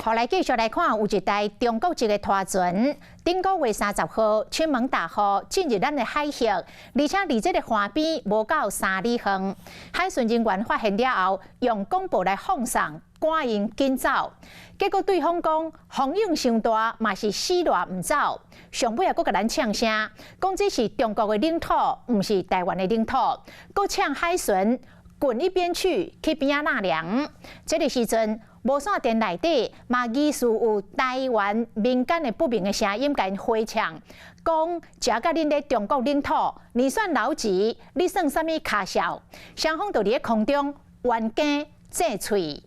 互来继续来看，有一台中国籍的拖船，顶个月30号出门大河进入咱的海域，而且离这个岸边无到3里远。海巡人员发现了后，用广播来放送，赶因紧走。结果对方讲风影伤大，嘛是死赖唔走。上尾也搁甲咱呛声，讲这是中国的领土，唔是台湾的领土，搁呛海巡滚一边去边仔纳凉。这个时阵。 无线电内底嘛疑似有台湾民间的不明的声音，甲因回呛，讲食甲恁咧中国领土，你算老几？你算啥物卡笑？双方就伫咧空中冤家争喙。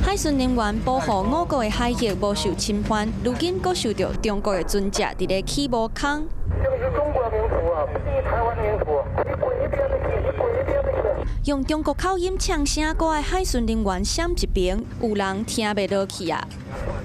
海巡人员保护我国的海域无受侵犯，如今阁受到中国的船只伫咧起无空。这个是中国领土啊，不是台湾领土。你滚一边的去，你滚一边的去。 用中国口音呛声，搁爱海巡人员闪一边，有人听袂落去啊！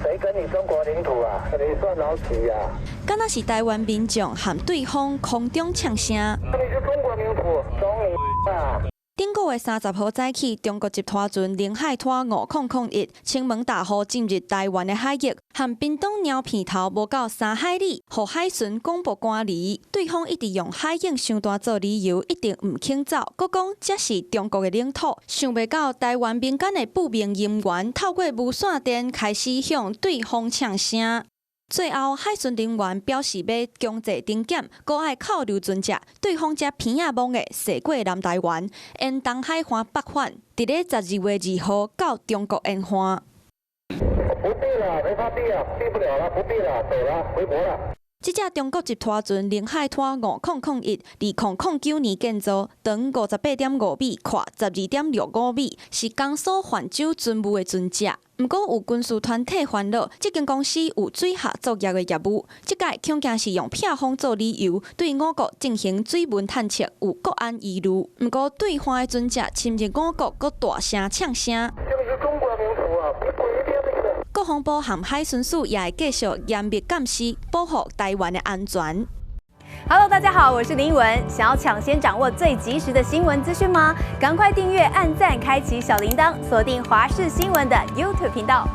谁跟你中国领土啊？你算老几啊？敢若是台湾民众和对方空中呛声。你是中国领土，懂你啊！ 顶个月30号早起，中国籍拖船领海拖5001青门大河进入台湾的海域，和屏东鸟片头无到3海里，互海巡广播赶离。对方一直用海影伤大做理由，一定唔肯走，佮讲这是中国的领土。想袂到台湾民间的不明人员透过无线电开始向对方呛声。 最后，海巡人员表示要强制登检，搁爱扣留船只。对方只偏仔懵的驶过南台湾，沿东海岸北返，伫咧12月2号到中国沿岸。不必了，没法避了，避不了了，不避了，走了，回国了。 这只中国籍拖船领海拖5001，2009年建造，长58.5米，宽12.65米，是江苏泛舟船务的船只。不过有军事团体烦恼，这间公司有水下作业的业务，这届恐惊是用骗风做理由，对我国进行水文探测，有国安疑虑。不过对方的船只侵入我国，搁大声呛声。这个是中国领土啊，你滚一边的去。 国防部和海巡署也会继续严密监视，保护台湾的安全。Hello， 大家好，我是林文。想要抢先掌握最及时的新闻资讯吗？赶快订阅、按赞、开启小铃铛，锁定华视新闻的 YouTube 频道。